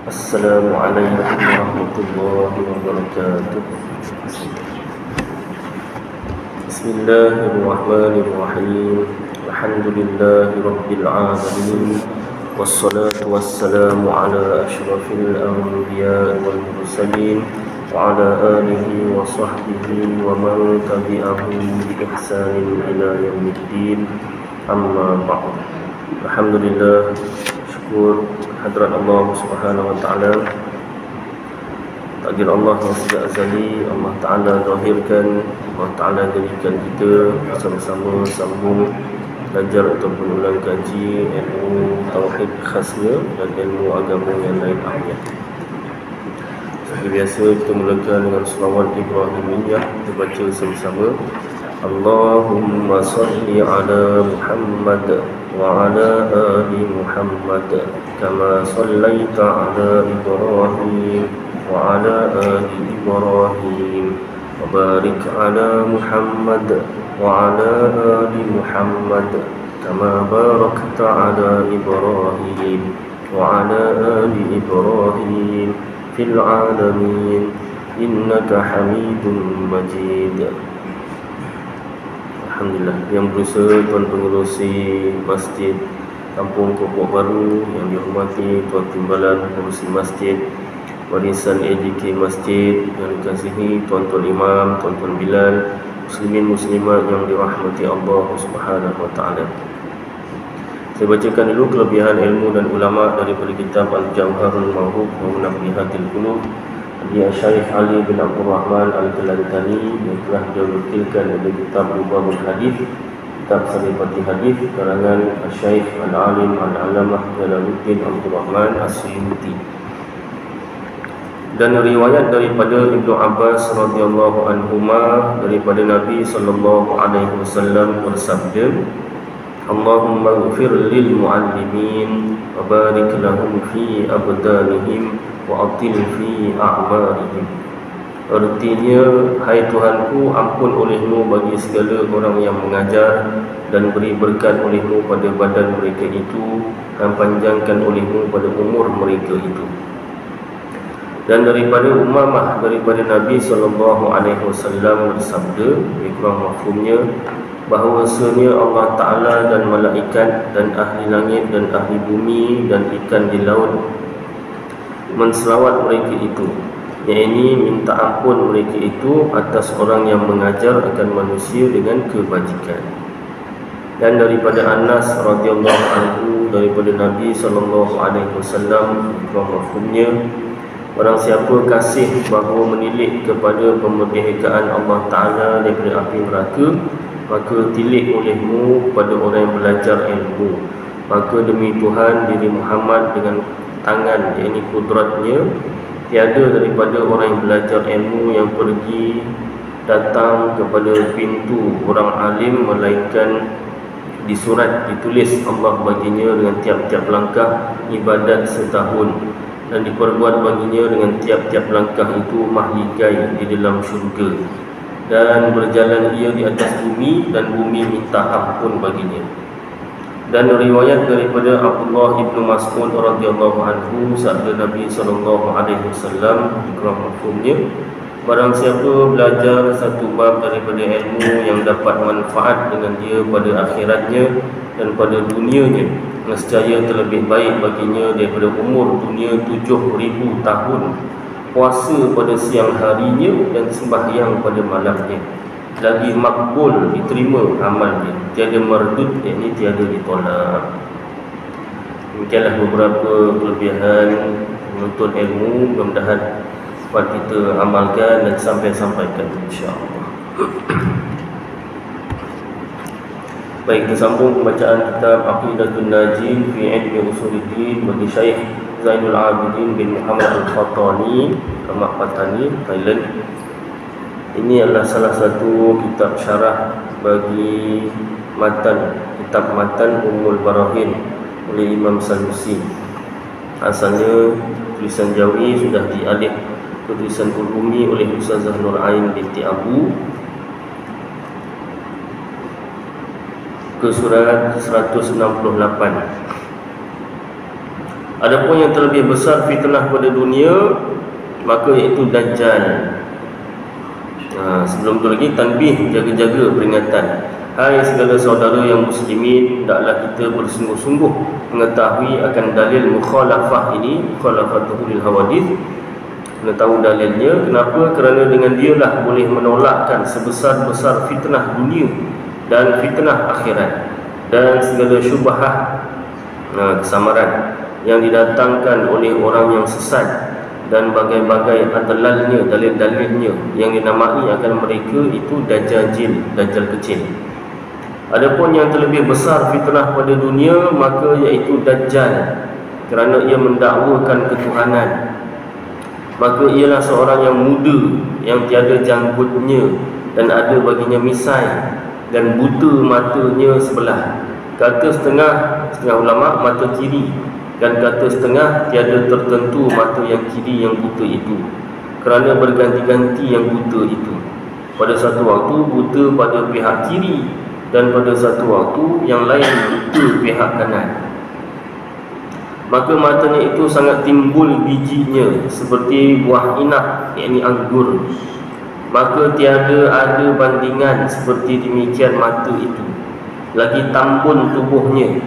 Assalamualaikum warahmatullahi wabarakatuh. Bismillahirrahmanirrahim. Alhamdulillahi rabbil alamin. Wassalatu wassalamu ala asyrafil anbiya'i wal mursalin wa ala alihi wa sahbihi wa man tabi'ahum bi ihsanin ila yaumiddin. Amma ba'd. Alhamdulillah, syukur hadrat Allah Subhanahu wa taala. Takdir Allah yang sejak azali, Allah Ta'ala zahirkan, Allah Ta'ala jadikan kita bersama-sama sambung belajar ataupun ulang kaji ilmu tauhid khasnya dan ilmu agama yang lain ahliah. Seperti biasa, kita mulakan dengan selawat Ibrahimiyah. Kita baca sama-sama. Allahumma salli ala Muhammad wa ala ali Muhammad kama sallaita ala Ibrahim wa ala ali Ibrahim wa barik ala Muhammad wa ala ali Muhammad kama barakta ala Ibrahim wa ala ali Ibrahim fil alamin innaka Hamidum Majid. Alhamdulillah, yang berusaha Tuan Pengerusi Masjid Kampung Pokok Baru yang dihormati Tuan Timbalan Pengerusi Masjid Warisan AJK Masjid yang dikasihi Tuan-Tuan Imam, Tuan-Tuan Bilal, Muslimin Muslimat yang dirahmati Allah Subhanahu wa taala. Saya bacakan dulu kelebihan ilmu dan ulama daripada kitab Al-Jawharul Mawhub wa Munabbihatil Qulub dari Syekh Ali bin Abdul Rahman Al-Kelantani yang telah diwakilkan dari kitab Rubahul Hadis, kitab Saripati Hadis karangan Syekh Al-Alim Al-Alamah Jalaluddin Abdul Rahman As-Suyuti. Dan riwayat daripada Ibnu Abbas radhiyallahu anhuma daripada Nabi sallallahu alaihi wasallam bersabda, Allahumma ighfir lil muallimin wa barik lahum fi abdanihim wa atil fi a'marihim. Artinya, hai Tuhanku, ampun olehmu bagi segala orang yang mengajar dan beri berkat olehmu pada badan mereka itu dan panjangkan olehmu pada umur mereka itu. Dan daripada Umamah daripada Nabi sallallahu alaihi wasallam bersabda, ikram mafhumnya, bahawasanya Allah Ta'ala dan malaikat dan ahli langit dan ahli bumi dan ikan di laut menselawat mereka itu, yakni minta ampun mereka itu atas orang yang mengajar akan manusia dengan kebajikan. Dan daripada Anas radhiyallahu anhu daripada Nabi sallallahu alaihi wasallam, ikram mafhumnya, barang siapa kasih bahawa menilik kepada kemerdekaan Allah Ta'ala daripada api neraka, maka tilik olehmu pada orang yang belajar ilmu. Maka demi Tuhan diri Muhammad dengan tangan, yakni kudratnya, tiada daripada orang yang belajar ilmu yang pergi datang kepada pintu orang alim melainkan di surat ditulis Allah baginya dengan tiap-tiap langkah ibadat setahun, dan diperbuat baginya dengan tiap-tiap langkah itu mahligai di dalam syurga, dan berjalan ia di atas bumi dan bumi minta ampun baginya. Dan riwayat daripada Abdullah ibnu Mas'ud radhiyallahu anhu sabda Nabi sallallahu alaihi wasallam, ikram mafhumnya, barang siapa belajar satu bab daripada ilmu yang dapat manfaat dengan dia pada akhiratnya dan pada dunianya, nescaya terlebih baik baginya daripada umur dunia 7,000 tahun, puasa pada siang harinya dan sembahyang pada malamnya, lagi makbul diterima amalnya, tiada mardud, yakni tiada ditolak. Demikianlah beberapa kelebihan menuntut ilmu. Mudah-mudahan dapat kita amalkan dan sampaikan insya-Allah. Baik, kita sambung pembacaan kitab Aqidatul Najim fi Ilmi Usuluddin bagi Syekh Zainul Abidin bin Muhammad Al-Fatani, Mak Patani, Thailand. Ini adalah salah satu kitab syarah bagi kitab matan Ummul Barahin oleh Imam Sanusi. Asalnya tulisan Jawi sudah dialih ke tulisan Urumi oleh Ustazah Nur Ain binti Abu ke surat 168. Adapun yang terlebih besar fitnah pada dunia, maka iaitu Dajjal. Sebelum tu lagi tanbih, jaga-jaga peringatan. Hai segala saudara yang muslimin, hendaklah kita bersungguh-sungguh mengetahui akan dalil mukhalafah ini, mukhalafatuhu lil hawadith. Kena tahu dalilnya. Kenapa? Kerana dengan dialah boleh menolakkan sebesar-besar fitnah dunia dan fitnah akhirat dan segala syubhat, kesamaran yang didatangkan oleh orang yang sesat dan bagai-bagai adlalnya, dalil-dalilnya yang dinamai akan mereka itu dajjal kecil. Adapun yang terlebih besar fitnah pada dunia, maka iaitu Dajjal, kerana ia mendakwakan ketuhanan. Maka ialah seorang yang muda, yang tiada janggutnya dan ada baginya misai dan buta matanya sebelah. Kata setengah ulama mata kiri, dan kata setengah tiada tertentu mata yang kiri yang buta itu, kerana berganti-ganti yang buta itu. Pada satu waktu buta pada pihak kiri, dan pada satu waktu yang lain buta pihak kanan. Maka matanya itu sangat timbul bijinya seperti buah inab, yakni anggur. Maka tiada ada bandingan seperti demikian mata itu. Lagi tambun tubuhnya.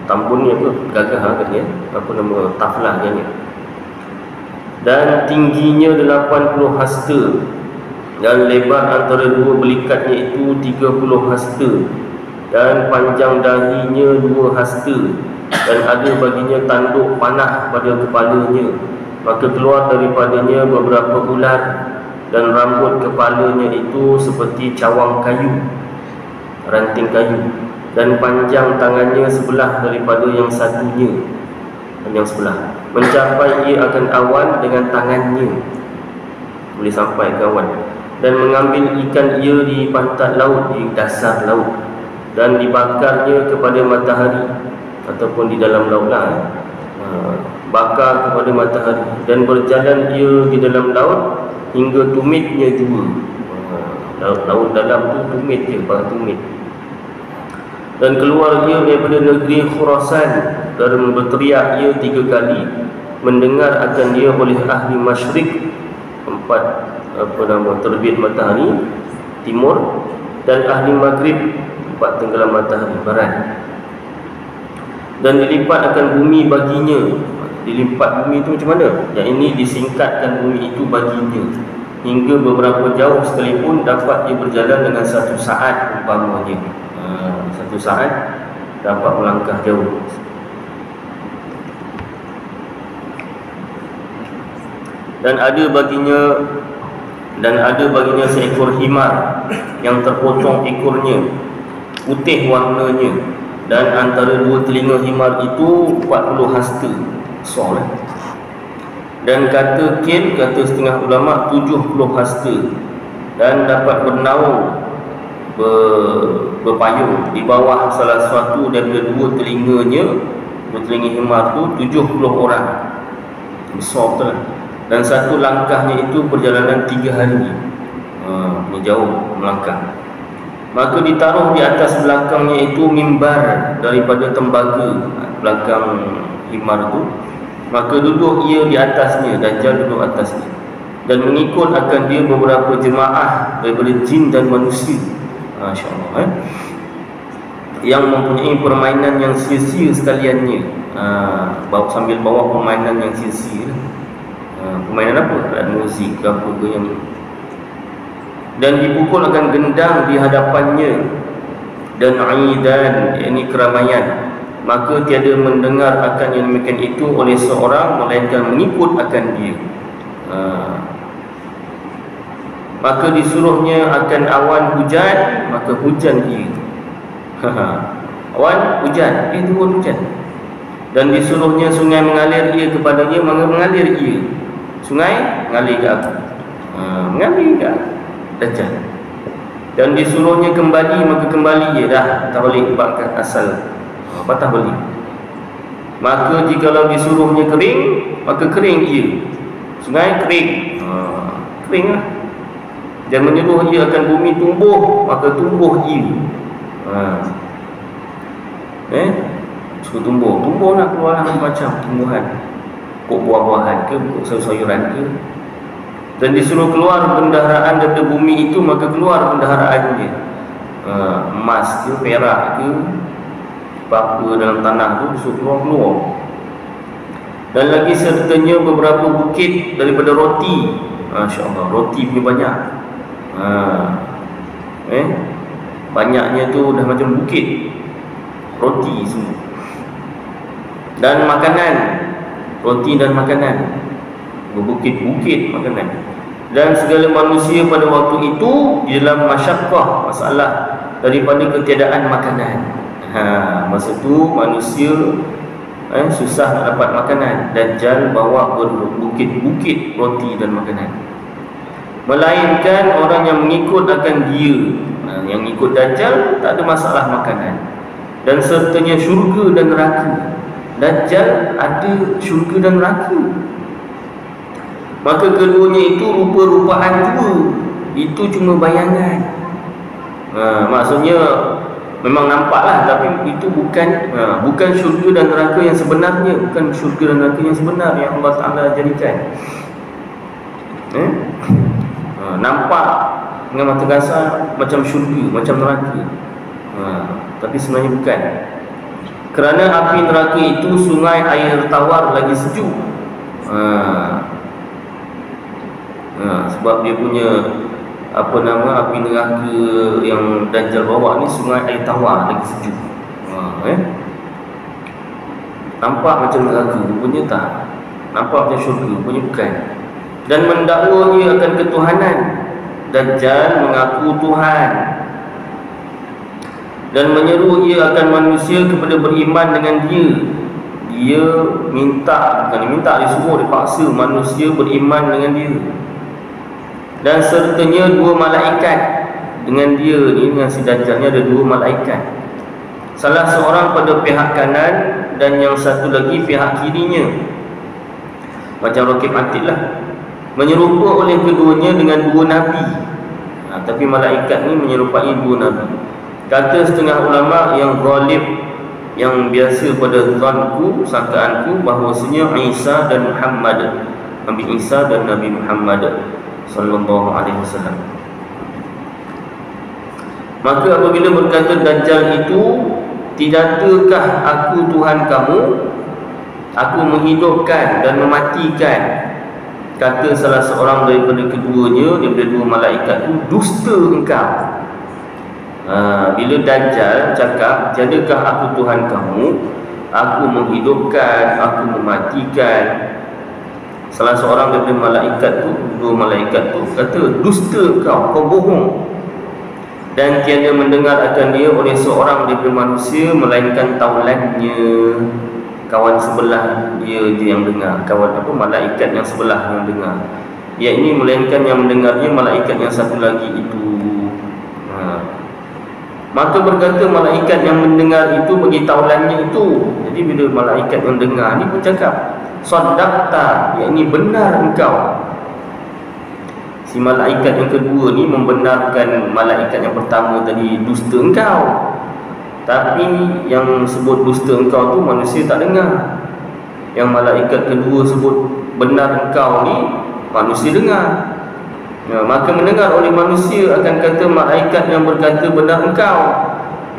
Tambun ni apa? Gagah katanya. Apa nama? Taflah katanya. Dan tingginya 80 hasta, dan lebar antara dua belikatnya itu 30 hasta, dan panjang dahinya 2 hasta, dan ada baginya tanduk panah pada kepalanya. Maka keluar daripadanya beberapa ular, dan rambut kepalanya itu seperti cawang kayu, ranting kayu, dan panjang tangannya sebelah daripada yang satunya, yang sebelah. Mencapai ia akan awan dengan tangannya, boleh sampai ke awan, dan mengambil ikan ia di pantat laut, di dasar laut, dan dibakarnya kepada matahari, ataupun di dalam laut lah, bakar kepada matahari, dan berjalan ia di dalam laut hingga tumitnya 2. Laut dalam tu tumit je, tumit. Dan keluar ia daripada negeri Khurasan, dan berteriak ia 3 kali, mendengar akan dia oleh ahli masyrik, 4 terbit matahari timur, dan ahli maghrib, 4 tenggelam matahari barat. Dan dilipat akan bumi baginya. Dilipat bumi itu macam mana? Yang ini disingkatkan bumi itu baginya, hingga beberapa jauh sekalipun dapat dia berjalan dengan 1 saat umpamanya. 1 saat dapat melangkah jauh. Dan ada baginya seekor himar yang terpotong ekornya, putih warnanya, dan antara 2 telinga himar itu 40 hasta, besar. Dan kata setengah ulama 70 hasta, dan dapat bernaung, berpayung di bawah salah satu daripada 2 telinganya, 2 telinga himar tu 70 orang, besar betul. Dan 1 langkahnya itu perjalanan 3 hari. Ini jauh melangkah. Maka ditaruh di atas belakangnya itu mimbar daripada tembaga, belakang himar itu. Maka duduk ia di atasnya, Dajjal duduk atasnya, dan mengikut akan dia beberapa jemaah daripada jin dan manusia, Masya-Allah, yang mempunyai permainan yang sia-sia sekaliannya. Sambil bawa permainan yang sia-sia. Permainan apa? Alat muzik ke apa ke yang. Dan dipukul akan gendang di hadapannya, dan aidan, yakni keramaian. Maka tiada mendengar akan yang demikian itu oleh seorang, melainkan mengikut akan dia. Maka disuruhnya akan awan hujan, maka hujan ia. Awan hujan, turun hujan. Dan disuruhnya sungai mengalir ia kepadanya, maka mengalir ia. Sungai mengalir ke aku, mengalir ke Dajjal. Dan disuruhnya kembali, maka kembali ia, dah tak balik ke asal, patah balik. Maka jikalau disuruhnya kering, maka kering ia. Sungai kering, kering lah. Dan menyuruh ia akan bumi tumbuh, maka tumbuh ia. suruh tumbuh nak keluar macam tumbuhan, pokok buah-buahan ke, pokok sayur-sayuran ke. Dan disuruh keluar bendaharaan daripada bumi itu, maka keluar bendaharaan dia. Emas ke, perak ke, apa-apa dalam tanah tu disuruh keluar. Dan lagi sertanya beberapa bukit daripada roti. Masya Allah, roti punya banyak. Banyaknya tu dah macam bukit roti semua. Dan makanan, roti dan makanan, berbukit-bukit makanan. Dan segala manusia pada waktu itu di dalam masyaqqah, masalah daripada ketiadaan makanan. Masa tu manusia susah nak dapat makanan. Dajjal bawa berbukit-bukit roti dan makanan. Melainkan orang yang mengikut akan dia, yang ikut Dajjal tak ada masalah makanan. Dan sertanya syurga dan neraka. Dajjal ada syurga dan neraka. Maka keduanya itu rupa-rupaan dua. Itu cuma bayangan. Maksudnya memang nampaklah, tapi itu bukan syurga dan neraka yang sebenarnya. Bukan syurga dan neraka yang sebenar yang Allah Ta'ala jadikan. Nampak dengan mata kasar macam syurga, macam neraka, tapi sebenarnya bukan. Kerana api neraka itu sungai air tawar lagi sejuk. Sebab dia punya api neraka yang Dajjal bawa ni sungai air tawar lagi sejuk. Nampak macam neraka, rupanya tak. Nampak macam syurga, rupanya bukan. Dan mendakwa ia akan ketuhanan. Dajjal mengaku Tuhan dan menyeru ia akan manusia kepada beriman dengan dia. Dia disuruh, dipaksa manusia beriman dengan dia. Dan sertanya dua malaikat dengan dia ni, dengan si Dajjal ni ada dua malaikat. Salah seorang pada pihak kanan dan yang satu lagi pihak kirinya. Macam Rakib Atid lah. Menyerupa oleh keduanya dengan dua nabi. Tapi malaikat ni menyerupai dua nabi. Kata setengah ulama yang ghalib, yang biasa pada zanku, sangkaanku, bahawasanya Isa dan Muhammad, Nabi Isa dan Nabi Muhammad sallallahu alaihi wasallam. Maka apabila berkata Dajjal itu, tidakkah aku Tuhan kamu? Aku menghidupkan dan mematikan. Kata salah seorang daripada keduanya, daripada dua malaikat itu, dusta engkau. Bila Dajjal cakap, tiadakah aku Tuhan kamu? Aku menghidupkan, aku mematikan. Salah seorang daripada malaikat tu, dua malaikat tu kata, dusta kau bohong. Dan tiada mendengar akan dia oleh seorang daripada manusia, melainkan taulannya, kawan sebelah dia yang dengar. Malaikat yang sebelah yang dengar. Yakni melainkan yang mendengarnya malaikat yang satu lagi itu. Maka berkata malaikat yang mendengar itu bagi taulannya itu. Jadi bila malaikat yang dengar ni pun cakap, Saddaqta, yakni benar engkau. Si malaikat yang kedua ni membenarkan malaikat yang pertama tadi, dusta engkau. Tapi yang sebut dusta engkau tu manusia tak dengar. Yang malaikat kedua sebut benar engkau ni manusia dengar. Maka mendengar oleh manusia akan kata malaikat yang berkata benar engkau.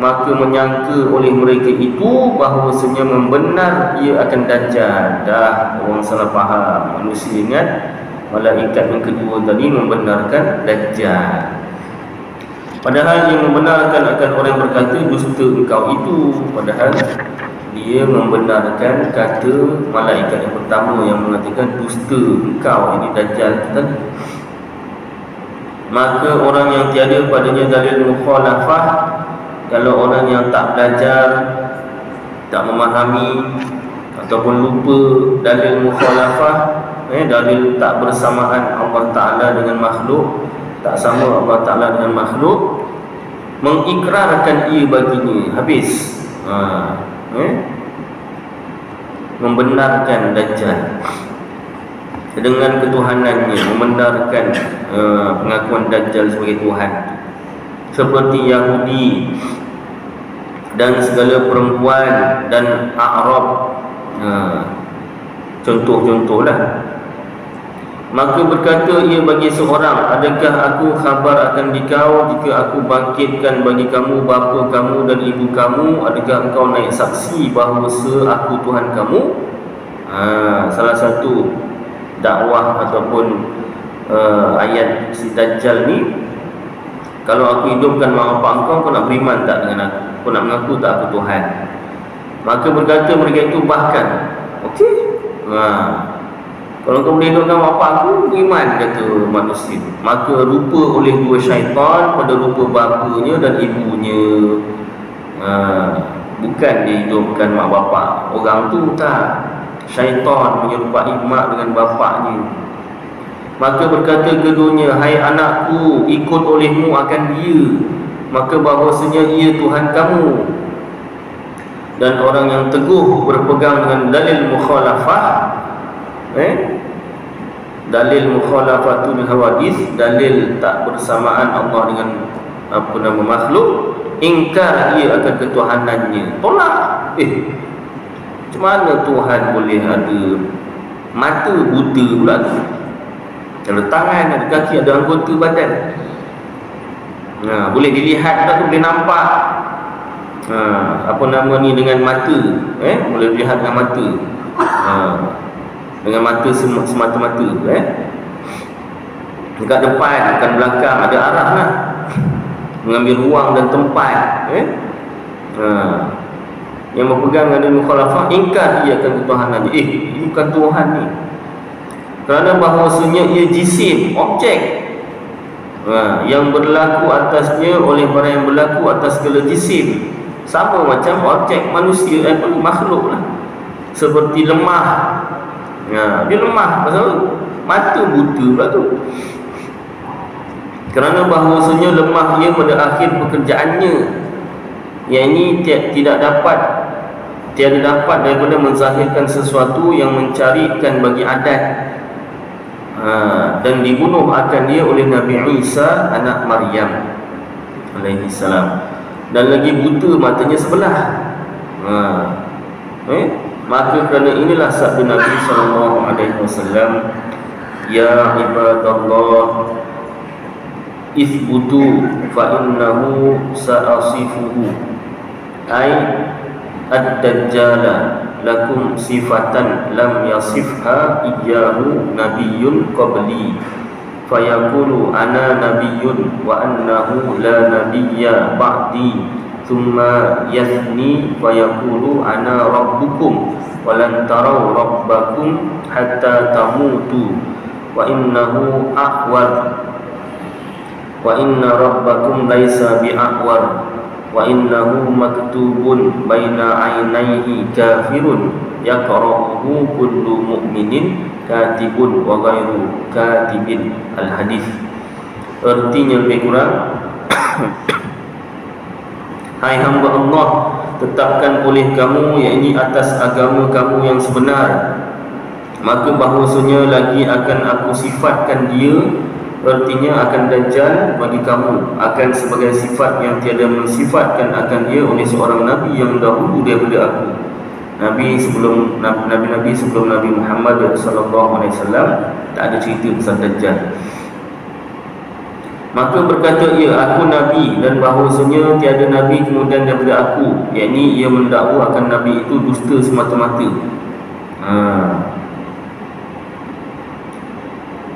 Maka menyangka oleh mereka itu bahawasanya membenar ia akan Dajjal. Dah orang salah faham. Manusia ingat malaikat yang kedua tadi membenarkan Dajjal. Padahal yang membenarkan akan orang yang berkata dusta engkau itu, padahal dia membenarkan kata malaikat yang pertama yang mengatakan dusta engkau, ini Dajjal tadi. Maka orang yang tiada padanya dalil mukhalafah, kalau orang yang tak belajar, tak memahami ataupun lupa dalil mukhalafah, dalil tak bersamaan Allah Ta'ala dengan makhluk, tak sama Allah Ta'ala dengan makhluk, mengikrarkan ia baginya, habis. Membenarkan Dajjal dengan ketuhanannya, membenarkan pengakuan Dajjal sebagai Tuhan. Seperti Yahudi dan segala perempuan dan A'rab. Contoh-contohlah. Maka berkata ia bagi seorang, adakah aku khabar akan dikau jika aku bangkitkan bagi kamu bapa kamu dan ibu kamu? Adakah engkau naik saksi bahawa aku Tuhan kamu? Salah satu dakwah ataupun ayat si Dajjal ni, kalau aku hidupkan mak bapak engkau, kau nak beriman tak dengan aku? Kau nak mengaku tak aku Tuhan? Maka berkata mereka itu, bahkan okey, kalau kau boleh hidupkan mak bapak aku, beriman, kata manusia. Maka rupa oleh dua syaitan pada rupa bapanya dan ibunya. Bukan dihidupkan mak bapak orang tu, tak. Syaitan menyerupai mak dengan bapaknya. Maka berkata keduanya, hai anakku, ikut olehmu akan dia, maka bahawasanya ia Tuhan kamu. Dan orang yang teguh berpegang dengan dalil mukhalafah, dalil mukhalafatul hawadis, dalil tak bersamaan Allah dengan makhluk, ingkar ia akan ketuhanannya, tolak. Macam mana Tuhan boleh ada mata buta pula tu? Ada tangan, ada kaki, ada anggota badan. Boleh dilihat tak tu, boleh nampak. Apa nama ni, dengan mata, boleh dilihat dengan mata. Dengan mata semata-mata, dekat depan, bukan belakang, ada arah lah, mengambil ruang dan tempat. Yang berpegang dengan mukhalafah, ingkar ia akan ketuhanannya. Ini bukan Tuhan ni, kerana bahawasanya ia jisim, objek, yang berlaku atasnya oleh barang yang berlaku atas segala jisim, sama macam objek manusia, makhluk lah. Seperti lemah, dia lemah pasal mata buta pula tu, kerana bahawasanya lemah ia pada akhir pekerjaannya, yang ini tiada dapat daripada menzahirkan sesuatu yang mencarikan bagi adat, dan dibunuh akan dia oleh Nabi Isa anak Maryam alaihi salam, dan lagi buta matanya sebelah. Maka kerana inilah sabda Nabi SAW, ya ibadallah ithbutu fa innahu sa'asifuhu, ay ad-dajjala lakum sifatan lam yasifha iyyahu nabiyyun qabli, fayaqulu ana nabiyyun wa annahu la nabiyya ba'di, thumma yathni fayaqulu ana rabbukum walan tarau rabbakum hatta tamutu, wa innahu a'war wa inna rabbakum laisa bi'awar, wa innahu maktubun baina ainaihi kafirun yaqra'uhu kullu mu'minin katibun wa ghairu katibin. Al-hadis. Artinya lebih kurang, hai hamba Allah, tetapkan oleh kamu, yakni atas agama kamu yang sebenar, maka bahawasanya lagi akan aku sifatkan dia, artinya akan Dajjal bagi kamu, akan sebagai sifat yang tiada mensifatkan akan dia oleh seorang Nabi yang dahulu daripada aku. Nabi sebelum Nabi Muhammad SAW tak ada cerita pasal Dajjal. Maka berkata ia, aku Nabi, dan bahawasanya tiada Nabi kemudian daripada aku, yakni ia mendakwa akan Nabi itu dusta semata-mata.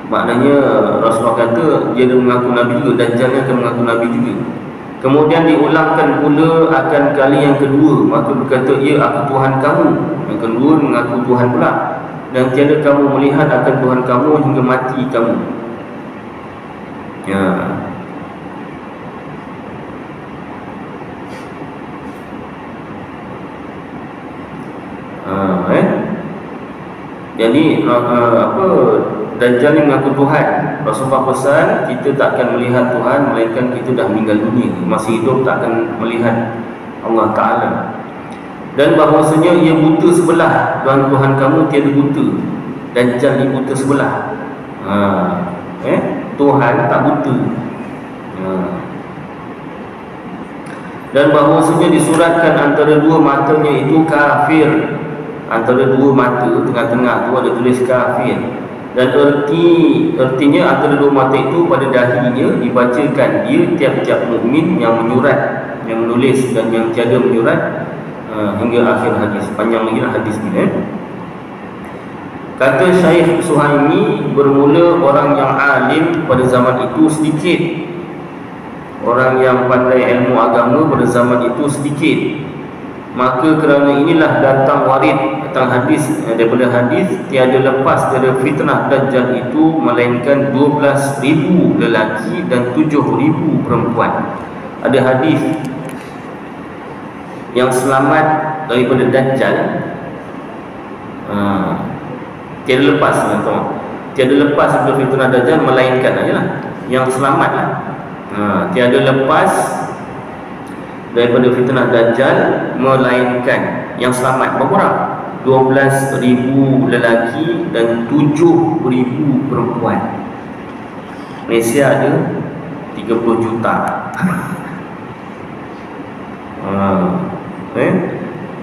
Maknanya Rasulullah kata dia ada mengaku Nabi juga, Dajjal akan mengaku Nabi juga. Kemudian diulangkan pula akan kali yang kedua, maka berkata ia, aku Tuhan kamu. Yang kedua mengaku Tuhan pula, dan tiada kamu melihat akan Tuhan kamu hingga mati kamu. Jadi Dajjal ni mengaku Tuhan. Rasulullah pesan kita tak akan melihat Tuhan melainkan kita dah meninggal dunia. Masih hidup tak akan melihat Allah Ta'ala. Dan bahawasanya ia buta sebelah, Tuhan kamu tiada buta. Dajjal ni buta sebelah. Tuhan tak buta. dan bahawasanya disuratkan antara dua matanya itu kafir. Antara dua mata tengah-tengah tu ada tulis kafir, dan artinya antara dua mata itu pada dahinya dibacakan dia tiap-tiap mukmin yang menyurat, yang menulis dan yang tiada menyurat, hingga akhir hadis. Panjang lagi lah hadis ni. Kata Syekh Suhaimi, bermula orang yang alim pada zaman itu sedikit, orang yang pandai ilmu agama pada zaman itu sedikit. Maka kerana inilah datang warid, datang hadis, daripada hadis tiada lepas dari fitnah Dajjal itu melainkan 12,000 lelaki dan 7,000 perempuan. Ada hadis yang selamat daripada Dajjal, tiada lepas, tuan. Tiada lepas daripada fitnah Dajjal melainkan ajalah yang selamat lah. Tiada lepas daripada fitnah Dajjal melainkan yang selamat. Berapa orang? 12,000 lelaki dan 7,000 perempuan. Malaysia ada 30 juta.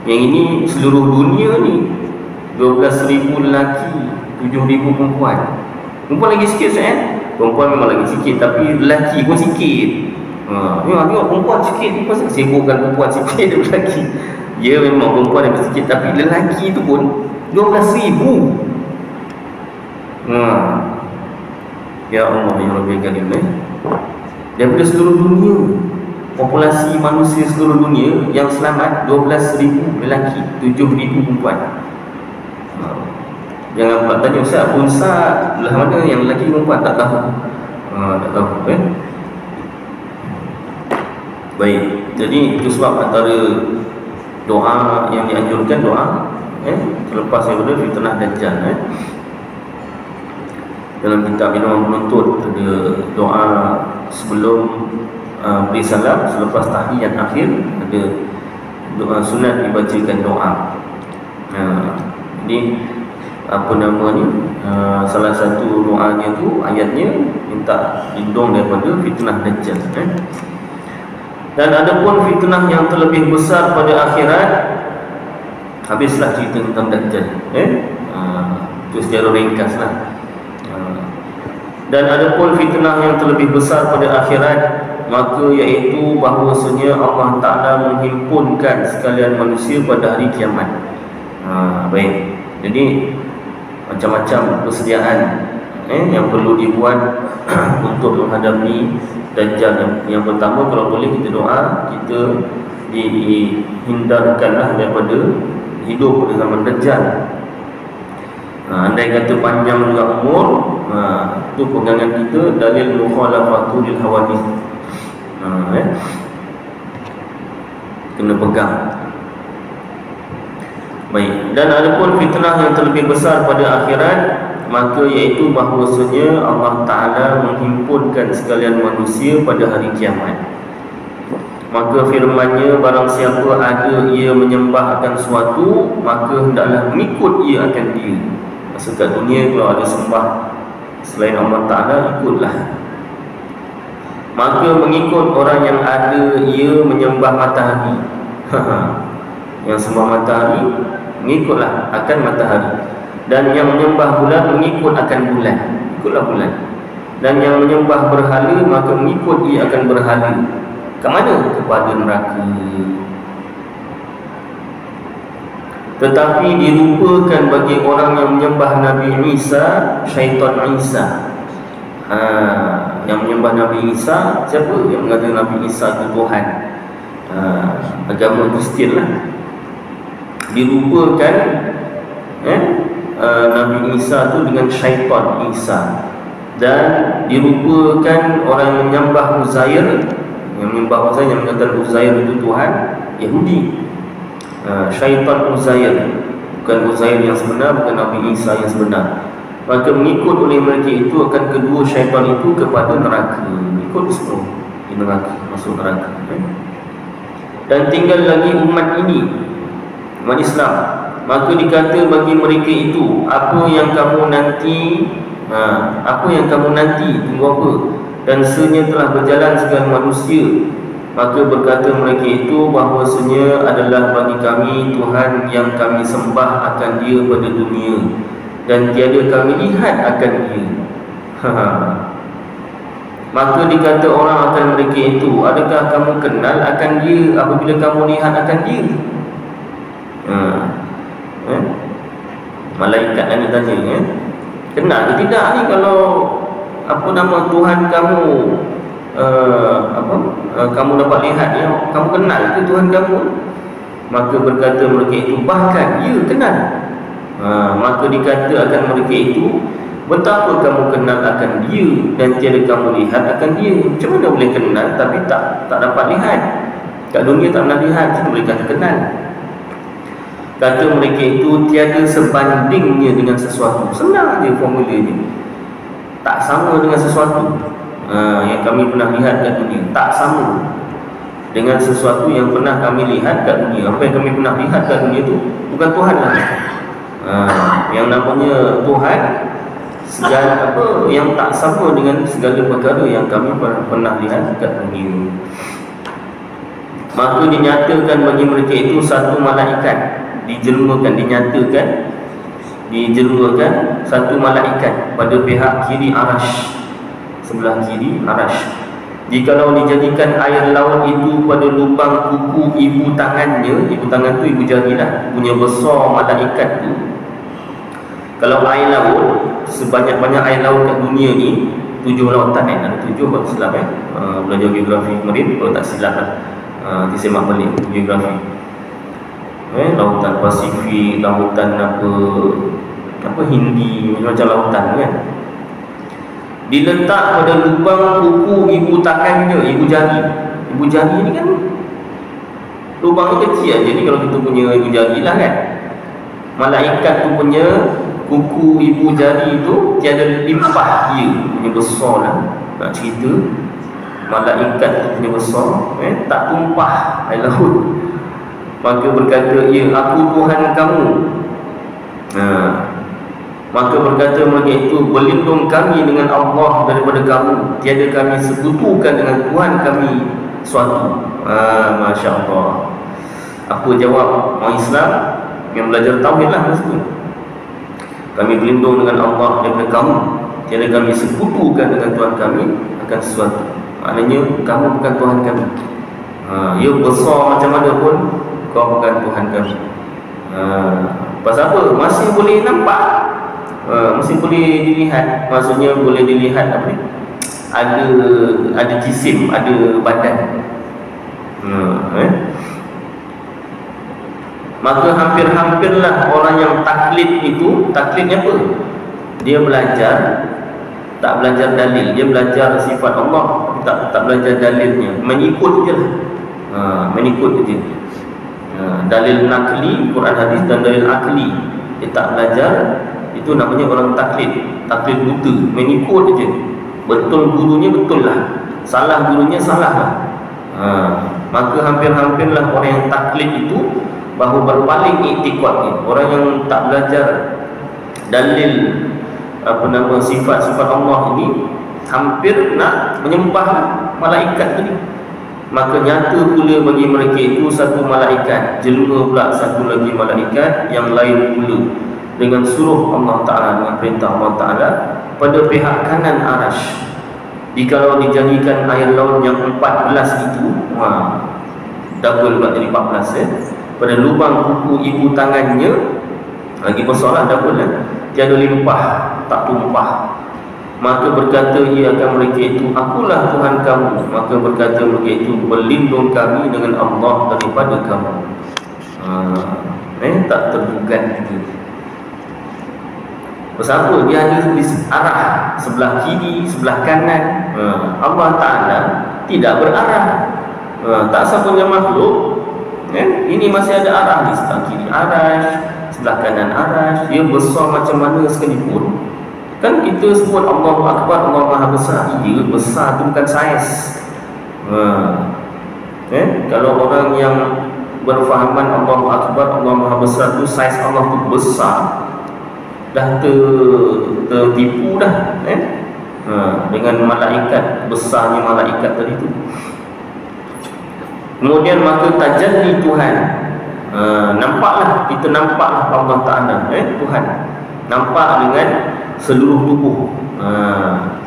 Yang ini seluruh dunia ni 12,000 lelaki, 7,000 perempuan. Perempuan lagi sikit, perempuan memang lagi sikit, tapi lelaki pun sikit. Tengok perempuan sikit, pasal sibukkan perempuan sikit daripada lelaki. Ya, memang perempuan lebih sikit, tapi lelaki tu pun 12,000. Ya Allah, ya Rabbil Alamin. Daripada seluruh dunia, populasi manusia seluruh dunia yang selamat 12,000 lelaki, 7,000 perempuan. Jangan pula tanya, Ustaz, unsa belah mana yang lelaki perempuan? Tak tahu. Tak tahu, Baik, jadi itu sebab antara doa yang dianjurkan, doa terlepas daripada fitnah Dajjal. Dalam kitab Minhajul Menuntut ada doa sebelum beri salam, selepas tahiyat akhir ada doa sunat dibacakan doa. Jadi apa nama ni, salah satu doanya tu ayatnya minta lindung daripada fitnah Dajjal. Dan ada pun fitnah yang terlebih besar pada akhirat. Habislah cerita tentang Dajjal. Itu secara ringkas lah. Dan ada pun fitnah yang terlebih besar pada akhirat, maka iaitu bahawasanya Allah Ta'ala menghimpunkan sekalian manusia pada hari kiamat. Baik, jadi macam-macam persediaan yang perlu dibuat untuk menghadapi Dajjal. Yang pertama, kalau boleh kita doa kita dihindarkanlah daripada hidup pada zaman Dajjal. Andai kata panjang juga umur, itu pegangan kita dalil mukhalafatu lil hawadith. Kena pegang. Baik, dan ada pun fitnah yang terlebih besar pada akhirat, maka iaitu bahawasanya Allah Ta'ala menghimpunkan sekalian manusia pada hari kiamat. Maka firman-Nya, barang siapa ada ia menyembah akan suatu, maka hendaklah mengikut ia akan dia. Maksud kat dunia kalau ada sembah selain Allah Ta'ala, ikutlah. Maka mengikut orang yang ada ia menyembah matahari. Yang sembah matahari, mengikutlah akan matahari. Dan yang menyembah bulan, mengikut akan bulan, ikutlah bulan. Dan yang menyembah berhala, maka mengikut ia akan berhala. Ke mana? Kepada neraka. Tetapi dilupakan bagi orang yang menyembah Nabi Isa, syaitan Isa. Yang menyembah Nabi Isa, siapa yang mengatakan Nabi Isa itu Tuhan? Agama Kristian lah. Dilupakan Nabi Isa tu dengan syaitan Isa. Dan dilupakan orang yang menyembah Uzair, yang menyembah Uzair, yang mengatakan Uzair itu Tuhan, Yahudi. Syaitan Uzair, bukan Uzair yang sebenar, bukan Nabi Isa yang sebenar. Maka mengikut oleh mereka itu akan kedua syaitan itu kepada neraka. Ikut semua di neraka, masuk neraka. Dan tinggal lagi umat ini, umat Islam. Maka dikata bagi mereka itu, apa yang kamu nanti, tunggu apa? Dan sebenarnya telah berjalan segala manusia, Maka berkata mereka itu bahawasanya adalah bagi kami Tuhan yang kami sembah akan dia pada dunia, dan tiada kami lihat akan dia. Maka dikata orang akan mereka itu, adakah kamu kenal akan dia apabila kamu lihat akan dia? Malaikat ni tanya, kenal ke tidak ni kalau apa nama Tuhan kamu kamu dapat lihat dia, kamu kenal ke Tuhan kamu? Maka berkata mereka itu, bahkan ya kenal. Maka dikata akan mereka itu, betapa kamu kenal akan dia dan tiada kamu lihat akan dia. Macam mana boleh kenal tapi tak dapat lihat? Kat dunia tak pernah lihat, kita boleh kata kenal. Kata mereka itu, tiada sebandingnya dengan sesuatu. Senang je formula ni. Tak sama dengan sesuatu yang kami pernah lihat kat dunia. Tak sama dengan sesuatu yang pernah kami lihat kat dunia. Apa yang kami pernah lihat kat dunia tu bukan Tuhan lah. Yang namanya Tuhan, segala apa yang tak sama dengan segala perkara yang kami pernah lihat kat dunia. Maka dinyatakan bagi mereka itu satu malaikat, dijelmakan satu malaikat pada pihak kiri arash, sebelah kiri arash. Jikalau dijadikan air laut itu pada lubang kuku ibu tangannya, ibu tangan tu ibu jari lah, punya besar malaikat tu. Kalau air laut, sebanyak-banyak air laut kat dunia ni 7 lautan ada 7 kalau silap belajar geografi kemarin, kalau tak silap lah. Disemak balik geografi. Lautan Pasifik, lautan apa Hindi, macam lautan kan. Diletak pada lubang kuku ibu tangannya, ibu jari. Ibu jari ni kan lubang ni kecil, jadi kalau kita punya ibu jari lah kan. Malaikat tu punya kuku ibu jari tu tiada limpah dia, punya besar lah. Nak cerita malaikat tu punya besar, tak tumpah air laut. Maka berkata, ya aku Tuhan kamu. Maka berkata mereka itu, berlindung kami dengan Allah daripada kamu, tiada kami sekutukan dengan Tuhan kami suatu. Masya Allah. Apa jawab orang Islam yang belajar tauhid lah masa tu? Kami berlindung dengan Allah daripada kamu, tiada kami sekutukan dengan Tuhan kami akan sesuatu. Maknanya kamu bukan Tuhan kami. Ya besar macam mana pun, kau bukan Tuhan kami. Pasal apa? Masih boleh nampak, masih boleh dilihat. Maksudnya boleh dilihat apa ni? Ada jisim, ada badan. Maka hampir-hampirlah orang yang taklid itu, taklidnya apa? Dia belajar, tak belajar dalil, dia belajar sifat Allah, tak belajar dalilnya, mengikut je lah. Mengikut je. Dalil nakli, Quran hadis, dan dalil akli dia tak belajar, itu namanya orang taklid. Taklid buta, mengikut je. Betul gurunya betul lah, salah gurunya salah lah. Maka hampir-hampirlah orang yang taklid itu bahawa berpaling iktikadnya. Orang yang tak belajar dalil sifat-sifat Allah ini hampir nak menyembah malaikat tadi. Maka nyata pula bagi mereka itu satu malaikat, jelma pula satu lagi malaikat yang lain pula, dengan suruh Allah Ta'ala, dengan perintah Allah Ta'ala, pada pihak kanan arash. Jikalau dijadikan air laut yang 14 itu, double pula jadi 14 pada lubang kuku ibu tangannya, lagi besar lah, double lah, tiada limpah, tak tumpah. Maka berkata ia akan mereka itu, akulah Tuhan kamu. Maka berkata mereka itu, berlindung kami dengan Allah daripada kamu. Tak tergugat gitu. Pasal dia ada di arah sebelah kiri, sebelah kanan. Allah Ta'ala tidak berarah. Tak sahaja makhluk ini masih ada arah di sebelah kiri arash, sebelah kanan arash. Dia besar macam mana sekalipun, kan kita sebut Allahu Akbar, Allah Maha Besar. Ia besar tu bukan saiz. Kalau orang yang berfahaman Allahu Akbar, Allah Maha Besar tu saiz Allah tu besar, dah tertipu dah dengan malaikat, besarnya malaikat tadi tu. Kemudian maka tajalli Tuhan, nampaklah, kita nampaklah Allah Ta'ala, Tuhan nampak dengan seluruh tubuh,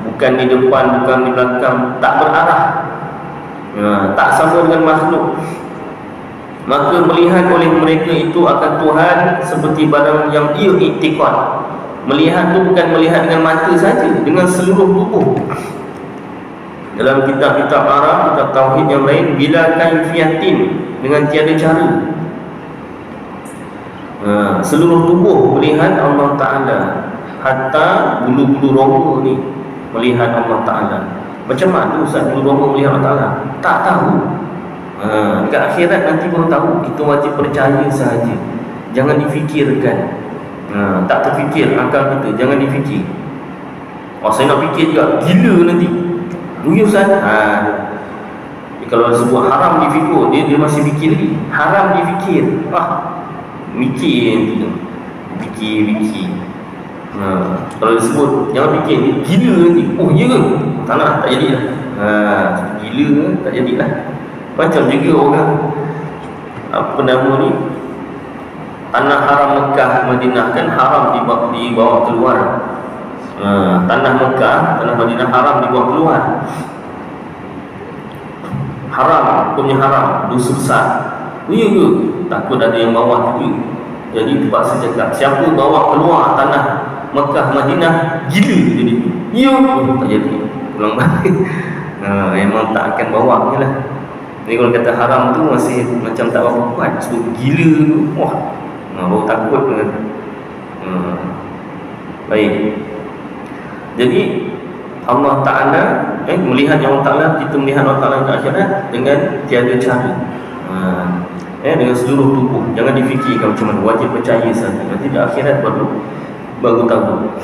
bukan di depan, bukan di belakang, tak berarah, tak sama dengan makhluk. Maka melihat oleh mereka itu akan Tuhan seperti barang yang ia iktikad. Melihat itu bukan melihat dengan mata saja, dengan seluruh tubuh. Dalam kitab-kitab Arab, kitab Tauhid yang lain, bila kaifiyatin, dengan tiada cara, seluruh tubuh melihat Allah Ta'ala, hatta bulu-bulu roma ni melihat Allah Ta'ala. Macam mana Ustaz bulu roma melihat Allah Ta'ala? Tak tahu. Dekat akhirat nanti baru tahu. Kita wajib percaya sahaja, jangan difikirkan. Tak terfikir akal kita, jangan difikir. Saya nak fikir juga, gila nanti. Ya Ustaz, kalau sebut haram difikir, dia masih fikir lagi. Haram difikir, mikir fikir. Kalau disebut jangan fikir, gila nanti. Oh ya ke? Tak nak, tak jadilah. Gila tak jadilah. Macam juga orang apa nama ni, tanah haram Mekah Madinah kan haram dibawa keluar. Tanah Mekah, tanah Madinah haram dibawa keluar. Haram, hukumnya haram, dosa besar. Ya ke? Takut ada yang bawa juga. Jadi terpaksa cakap, siapa bawa keluar tanah Mekah Madinah, gila jadi. Ya, tak jadi. Pulang balik. Memang tak akan bawa je lah. Jadi kalau kata haram tu masih macam tak apa kuat. Sebab gila tu, baru takut dengan. Baik. Jadi Allah Ta'ala, melihat Allah Ta'ala, kita melihat Allah Ta'ala ke akhirat dengan tiada cara, dengan seluruh tubuh. Jangan difikirkan macam mana, wajib percaya saja. Nanti di akhirat baru tahu.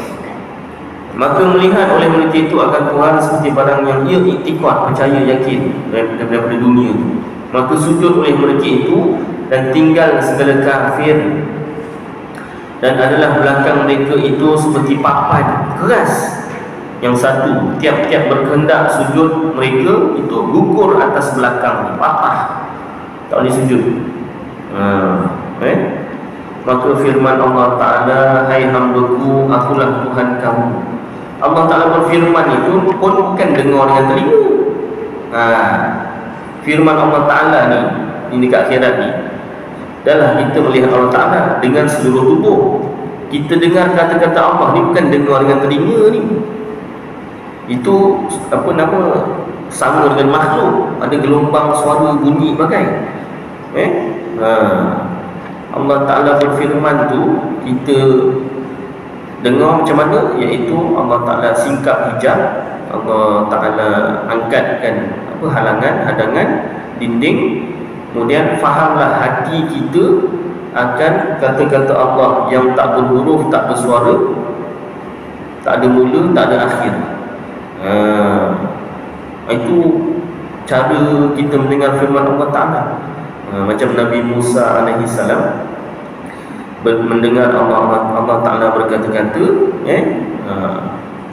Maka melihat oleh mereka itu akan Tuhan seperti barang yang ia iktikad, percaya, yakin daripada dunia itu. Maka sujud oleh mereka itu dan tinggal segala kafir, dan adalah belakang mereka itu seperti papan keras. Yang satu, tiap-tiap berkehendak sujud mereka itu gugur atas belakang, patah, tak boleh sujud. Maka firman Allah Ta'ala, hai hambaku, akulah Tuhan kamu. Allah Ta'ala berfirman itu pun bukan dengar dengan telinga. Firman Allah Ta'ala ni dekat akhirat ni adalah kita melihat Allah Ta'ala dengan seluruh tubuh. Kita dengar kata-kata Allah ni bukan dengar dengan telinga ni. Itu apa nama, sama dengan makhluk, ada gelombang suara bunyi bagai. Allah Ta'ala berfirman tu kita dengar macam mana, iaitu Allah Ta'ala singkap hijab, Allah Ta'ala angkatkan hadangan dinding. Kemudian fahamlah hati kita akan kata-kata Allah yang tak berhuruf, tak bersuara, tak ada mula, tak ada akhir. Itu cara kita mendengar firman Allah Ta'ala. Macam Nabi Musa AS mendengar Allah Ta'ala berkata-kata,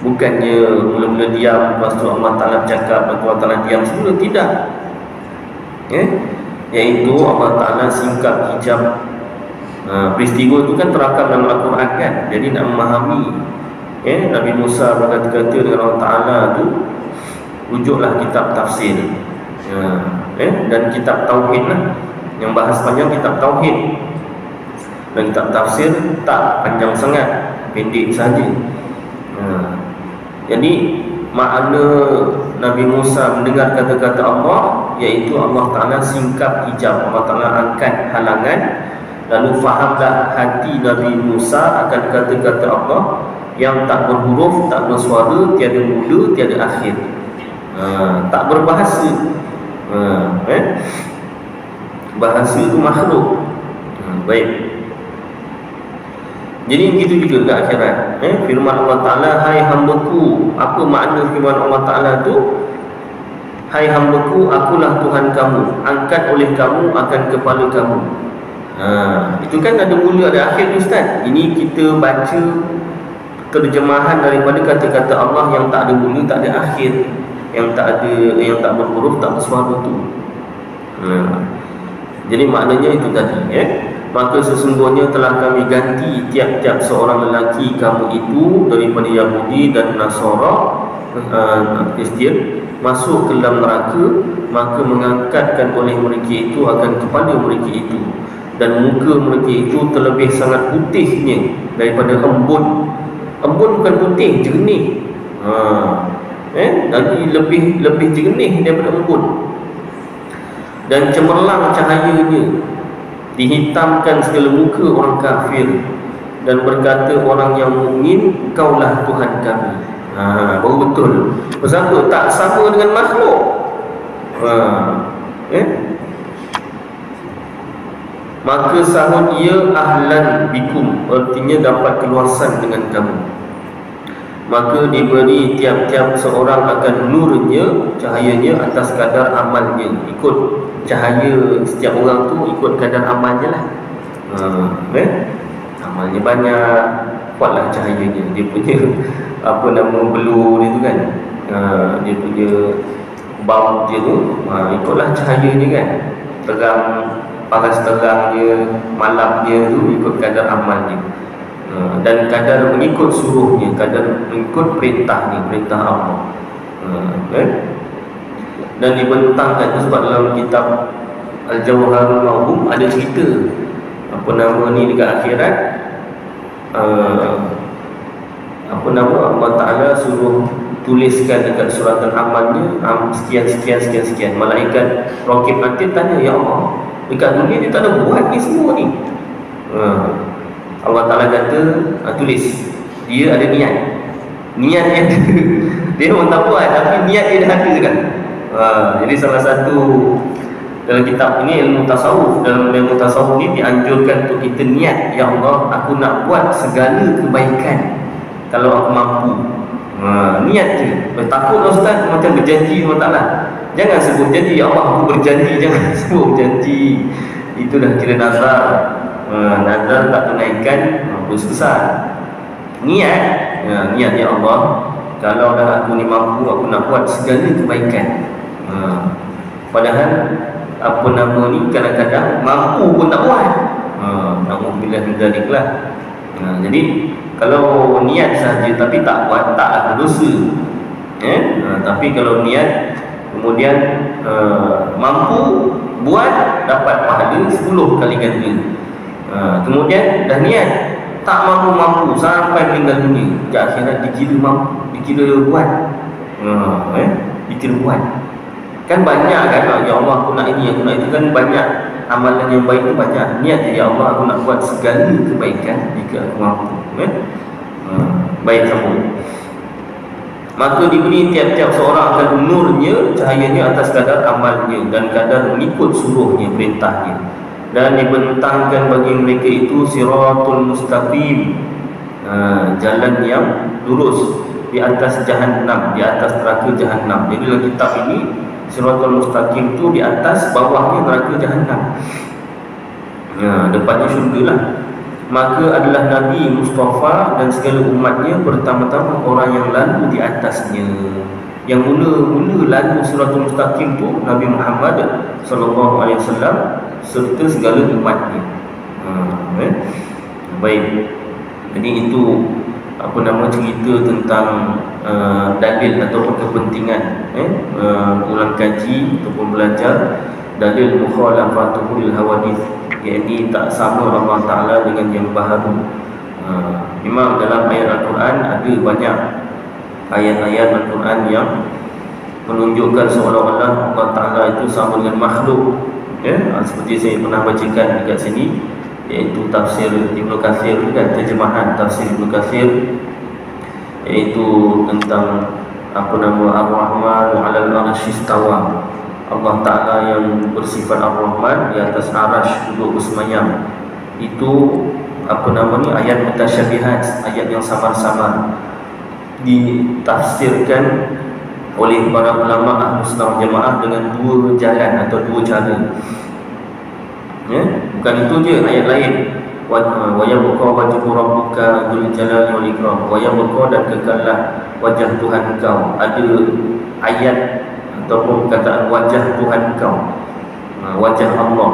bukannya mula-mula diam, lepas tu Allah Ta'ala bercakap, lepas tu Allah Ta'ala diam semula. Tidak. Iaitu Allah Ta'ala singkap hijab. Peristiwa itu kan terakam dalam Al-Quran kan. Jadi nak memahami Nabi Musa berkata-kata dengan Allah Ta'ala tu, rujuklah kitab tafsir, dan kitab Tauhid lah. Yang bahas panjang kitab Tauhid, dan kitab tafsir tak panjang sangat, pendek saja. Jadi makna Nabi Musa mendengar kata-kata Allah, iaitu Allah Ta'ala singkap hijab, Allah Ta'ala angkat halangan. Lalu fahamlah hati Nabi Musa akan kata-kata Allah yang tak berhuruf, tak bersuara, tiada mula, tiada akhir, tak berbahasa. Bahasa itu makhluk. Baik. Jadi begitu juga ke akhirat. Firman Allah Ta'ala, hai hambaku. Apa makna firman Allah Ta'ala tu? Hai hambaku, akulah Tuhan kamu, angkat oleh kamu akan kepala kamu. Itu kan ada mula, ada akhir, Ustaz. Ini kita baca terjemahan daripada kata-kata Allah yang tak ada mula, tak ada akhir, yang tak berhuruf, tak bersuara tu. Jadi maknanya itu tadi, maka sesungguhnya telah kami ganti tiap-tiap seorang lelaki kamu itu daripada Yahudi dan Nasara, Kristian, masuk ke dalam neraka, maka mengangkatkan oleh mereka itu akan kepala mereka itu, dan muka mereka itu terlebih sangat putihnya daripada embun. Embun bukan putih, jernih. Lagi lebih jernih daripada embun. Dan cemerlang cahayanya, dihitamkan segala muka orang kafir, dan berkata orang yang mukmin, kaulah Tuhan kami. Baru betul. Sebab tak sama dengan makhluk. Maka sahut ia ahlan bikum, artinya dapat keluasan dengan kamu. Maka diberi tiap-tiap seorang akan nurnya, cahayanya atas kadar amalnya. Ikut cahaya setiap orang tu ikut kadar amalnya lah. Amalnya banyak, kuatlah cahayanya. Dia punya apa nama belur dia tu kan, dia punya bau dia tu, ikutlah cahayanya kan. Terang, paras terang dia, malam dia tu ikut kadar amalnya. Dan kadar mengikut suruhnya, kadar mengikut perintahnya, perintah Allah. Dan dibentangkan tu sebab dalam kitab Al-Jawharul Mawhum ada cerita apa nama ni dekat akhirat, apa nama Allah Ta'ala suruh tuliskan dekat suratan amalnya sekian. Malaikat Raqib Atid tanya, ya Allah, dekat dunia dia tak ada buat ni semua ni. Allah Ta'ala kata, tulis. Dia ada niat dia ada. Dia pun tak buat, tapi niat dia dah ada kan. Jadi salah satu dalam kitab ini, ilmu tasawuf, dalam ilmu tasawuf ni dianjurkan untuk kita niat, ya Allah, aku nak buat segala kebaikan kalau aku mampu. Niat je. Takut Ustaz macam berjanji Allah Ta'ala. Jangan sebut janji, ya Allah aku berjanji. Jangan sebut janji. Itu dah kira nazar. Nazar tak tunaikan, dosa besar. Niat, niat, ya Allah, kalau dah aku ni mampu, aku nak buat segala kebaikan. Padahal apa nama ni kadang-kadang mampu pun tak buat. Na'udzubillah min dzalik lah. Jadi kalau niat saja tapi tak buat, tak ada dosa. Tapi kalau niat kemudian mampu buat, dapat pahala 10 kali ganda. Kemudian dah niat tak mampu sampai meninggal dunia, di akhirat dikira mampu, dikira buat. Dikira buat. Kan banyak kan, ya Allah aku nak ini, aku nak itu, kan banyak amalan yang baik tu banyak. Niat ya Allah aku nak buat segala kebaikan jika aku mampu. Baik kamu. Maka diberi tiap-tiap seorang akan nurnya, cahayanya atas kadar amalnya dan kadar mengikut suruhnya, perintahnya. Dan dibentangkan bagi mereka itu siratul mustaqim, jalan yang lurus di atas jahannam, di atas neraka jahannam. Jadi dalam kitab ini siratul mustaqim tu di atas, bawahnya neraka jahannam, depannya syurga lah. Maka adalah Nabi Mustafa dan segala umatnya pertama-tama orang yang lalu di atasnya. Yang mula-mula lalu siratul mustaqim tu Nabi Muhammad sallallahu alaihi wasallam serta segala umatnya. Baik. Jadi itu apa nama cerita tentang dalil ataupun kepentingan ulang kaji ataupun belajar dalil mukhalafatul hawadith, yakni tak sama Allah Ta'ala dengan yang baharu. Memang dalam ayat Al-Quran ada banyak ayat-ayat Al-Quran yang menunjukkan seolah-olah Allah Ta'ala itu sama dengan makhluk. Seperti saya pernah bacakan dekat sini, iaitu tafsir Ibnu Katsir kan, terjemahan tafsir Ibnu Katsir, iaitu tentang apa nama Ar-Rahman 'alal 'arsy istawa. Allah Ta'ala yang bersifat Ar-Rahman, di atas arasy duduk bersemayam. Itu apa nama ni, ayat mutasyabihat, ayat yang samar-samar, ditafsirkan oleh para ulama Ahlus Sunnah Jamaah dengan dua jalan atau dua cara. Bukan itu je, ayat lain, wa yabqa wajhu rabbuka dzul jalali wal ikram, wa yabqa, dan kekallah wajah Tuhan kau. Ada ayat ataupun perkataan wajah Tuhan kau. wajah Allah.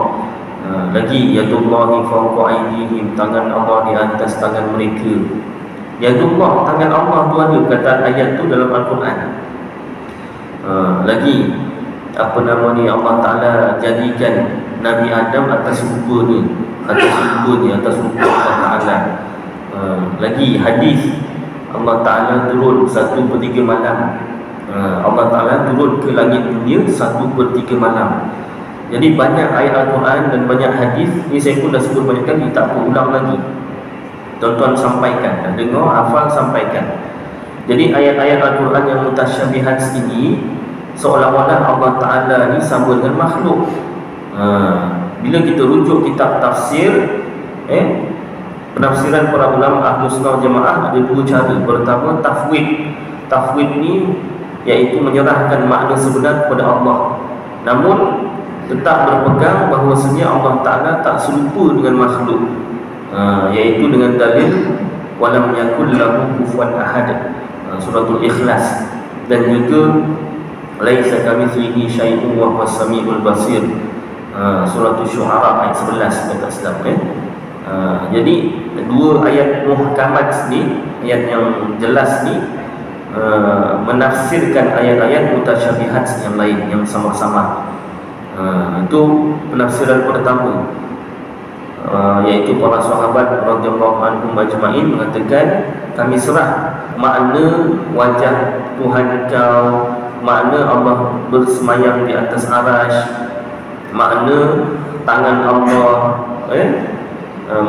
Lagi yadullahi fawqa aydihim, tangan Allah di atas tangan mereka. Yadullah, tangan Allah tu ada, kata ayat tu dalam Al-Quran. Lagi Allah Ta'ala jadikan Nabi Adam atas rupa ni, atas rupa Allah Ta'ala. Lagi hadis Allah Ta'ala turun 1/3 malam. Allah Ta'ala turun ke langit dunia 1/3 malam. Jadi banyak ayat Al-Quran dan banyak hadis ni, saya pun dah sebut banyak kali, tak perlu ulang lagi. Tuan-tuan sampaikan, dengar, hafal, sampaikan. Jadi ayat-ayat Al-Quran yang mutasyabihat ini seolah-olah Allah Ta'ala ni sama dengan makhluk. Bila kita rujuk kitab tafsir, penafsiran para ulama Ahlus Sunnah Jamaah ada dua cara. Pertama, tafwid. Tafwid ni iaitu menyerahkan makna sebenar kepada Allah, namun tetap berpegang bahawasanya Allah Ta'ala tak serupa dengan makhluk, iaitu dengan dalil walam yakul lahu kufuwan ahad, suratul Ikhlas. Dan juga laisa kamitslihi syai'un wa huwas samiul basir, suratul Syu'ara ayat 11 kata Islam. Jadi dua ayat muhkamat ni, ayat yang jelas ni, menafsirkan ayat-ayat mutasyabihat yang lain yang sama-sama. Itu penafsiran pertama, iaitu para sahabat radhiyallahu anhum ajma'in mengatakan, kami serah makna wajah Tuhan kau, makna Allah bersemayam di atas arasy, makna tangan Allah,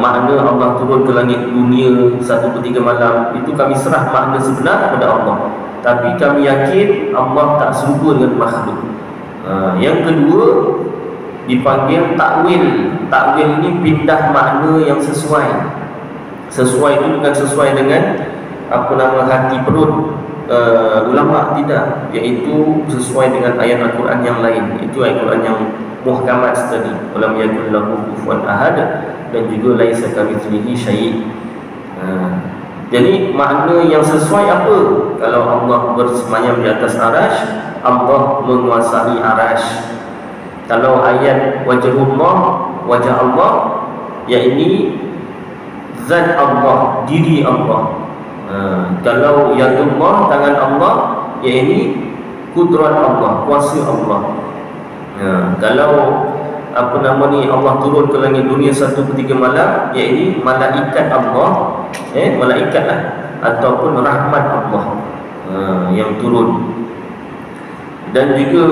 makna Allah turun ke langit dunia 1/3 malam. Itu kami serah makna sebenar kepada Allah, tapi kami yakin Allah tak serupa dengan makhluk. Yang kedua dipanggil takwil. Takwil ni pindah makna yang sesuai. Sesuai itu bukan sesuai dengan hati perut ulama, tidak, iaitu sesuai dengan ayat Al-Quran yang lain. Itu ayat Al-Quran yang muhkamat tadi, walam yakul lahu kufuwan ahad, dan juga laisa kamitslihi syai'. Jadi makna yang sesuai apa? Kalau Allah bersemayam di atas arasy, Allah menguasai arasy. Kalau ayat wajhullah, wajah Allah, yakni zat Allah, diri Allah. Kalau yadullah, tangan Allah, yakni kudrat Allah, kuasa Allah. Kalau Allah turun ke langit dunia 1/3 malam, yakni malaikat Allah, malaikatlah, ataupun rahmat Allah yang turun. Dan juga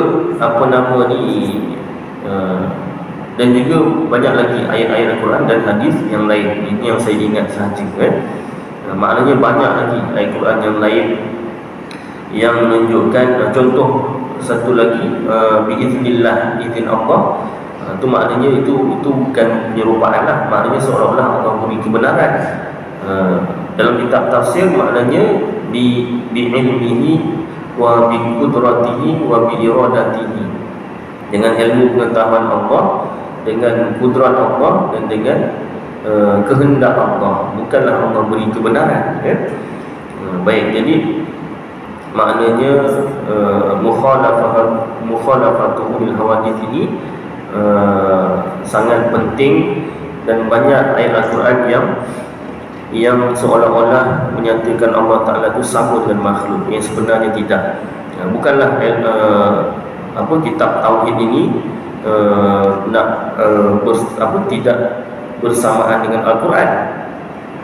dan juga banyak lagi ayat-ayat Al-Quran dan hadis yang lain. Ini yang saya ingat sahaja. Maknanya banyak lagi ayat Al-Quran yang lain yang menunjukkan. Contoh satu lagi, biiznillah, izin Allah. Itu maknanya itu bukan penyerupaan lah. Maknanya seolah-olah Allah beri kebenaran. Dalam kitab tafsir maknanya bi'ilmihi wa biqudratihi wa biiradatihi, dengan ilmu pengetahuan Allah, dengan kudrat Allah, dan dengan kehendak Allah. Bukanlah Allah beri kebenaran. Baik, jadi maknanya mukhalafatuhu lil hawadits ini sangat penting, dan banyak ayat Al-Quran yang seolah-olah menyatakan Allah Ta'ala itu sama dengan makhluk, yang sebenarnya tidak. Bukanlah kitab tauhid ini tidak bersamaan dengan Al-Quran.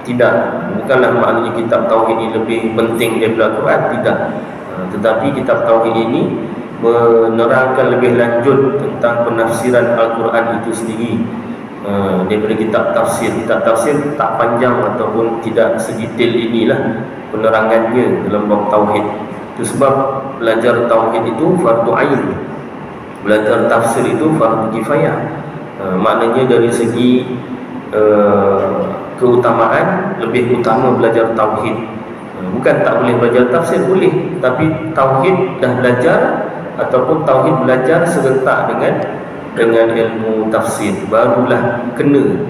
Tidak, bukanlah maknanya kitab tauhid ini lebih penting daripada Al-Quran, tidak. Tetapi kitab tauhid ini menerangkan lebih lanjut tentang penafsiran Al-Quran itu sendiri daripada kitab tafsir. Kitab tafsir tak panjang ataupun tidak sedetail inilah penerangannya dalam bab tauhid. Itu sebab belajar tauhid itu fardu ain, belajar tafsir itu fardu kifayah. Maknanya dari segi keutamaan, lebih utama belajar tauhid. Bukan tak boleh belajar tafsir, boleh, tapi tauhid dah belajar, ataupun tauhid belajar serentak dengan ilmu tafsir, barulah kena.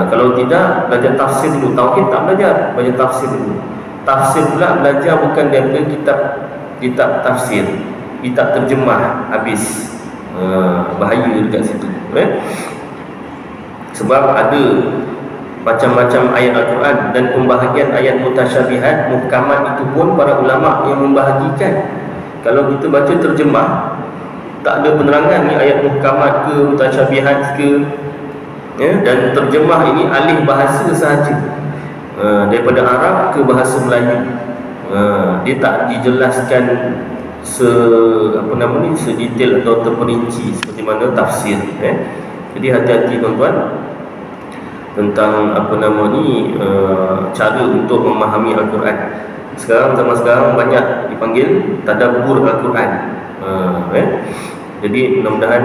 Kalau tidak, belajar tafsir dulu, tauhid tak belajar, belajar tafsir dulu. Tafsir pula belajar bukan daripada kitab tafsir, kitab terjemah habis. Bahaya dekat situ. Sebab ada macam-macam ayat Al-Quran dan pembahagian ayat mutasyabihat, muhkamat itu pun para ulama yang membahagikan. Kalau kita baca terjemah, tak ada penerangan ni ayat muhkamat ke mutasyabihat ke, dan terjemah ini alih bahasa sahaja, daripada Arab ke bahasa Melayu. Dia tak dijelaskan sedetail atau terperinci seperti mana tafsir. Jadi hati-hati tuan-tuan tentang cara untuk memahami Al-Quran. Zaman sekarang banyak dipanggil tadabbur Al-Quran. Jadi mudah-mudahan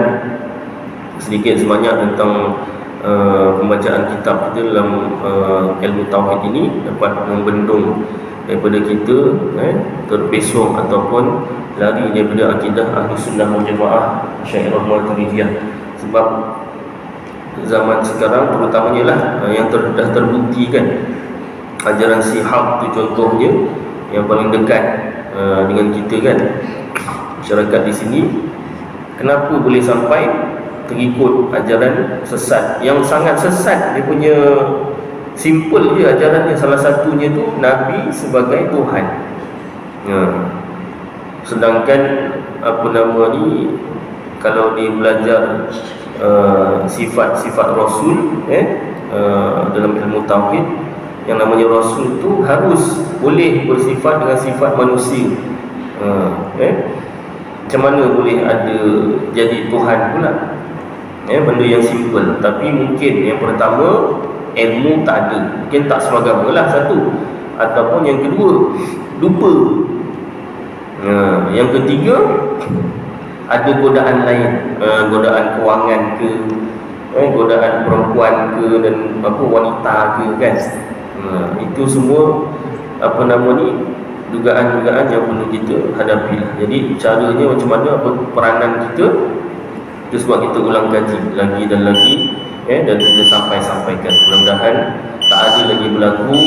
sedikit sebanyak tentang pembacaan kitab kita dalam ilmu tauhid ini dapat membendung daripada kita terpesong ataupun lari daripada akidah Ahlus Sunnah wal Jamaah Asy'ariyah Maturidiyah. Sebab zaman sekarang terutamanya lah yang dah terbukti kan, ajaran Sihab tu contohnya yang paling dekat dengan kita kan, masyarakat di sini. Kenapa boleh sampai terikut ajaran sesat yang sangat sesat? Dia punya simple je ajarannya. Salah satunya tu Nabi sebagai Tuhan. Sedangkan kalau dia belajar sifat-sifat Rasul dalam ilmu tauhid, yang namanya Rasul tu harus boleh bersifat dengan sifat manusia. Macam mana boleh ada jadi Tuhan pula? Benda yang simple. Tapi mungkin yang pertama, ilmu tak ada, mungkin tak seragam lah satu, ataupun yang kedua, lupa. Yang ketiga, ada godaan lain, godaan kewangan ke, godaan perempuan ke, dan wanita ke kan. Itu semua dugaan-dugaan yang perlu kita hadapi. Jadi caranya macam mana, peranan kita. Itu sebab kita ulang kaji lagi dan lagi, dan kita sampaikan. Mudah-mudahan tak ada lagi berlaku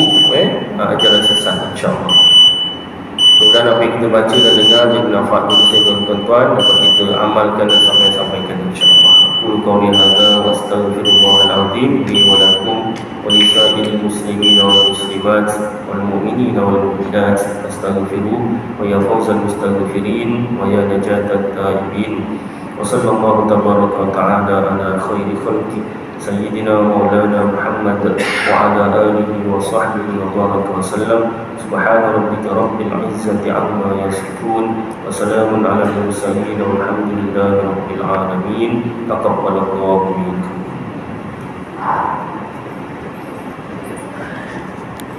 ajaran sesat, insya-Allah. Mudah-mudahan apa yang kita baca dan dengar jadi manfaat bagi kita tuan-tuan, dapat kita amalkan dan sampaikan, insya-Allah. Qul qawli hadza wa astaghfirullahal azim li wa lakum wa lisa'iril muslimin wal muslimat wal mu'minina wal mu'minat astaghfiruh wa ya fawzal mustaghfirin wa ya najatat taibin. Wa sallallahu tabaraka wa ta'ala ala khairi khalqi sayyidina maulana Muhammad wa ala alihi wa sahbihi wa baraka wa sallam. Subhana rabbika rabbil izzati amma yasifun wa salamun ala al-mursalin walhamdulillahi rabbil alamin. Taqabbalallahu minkum.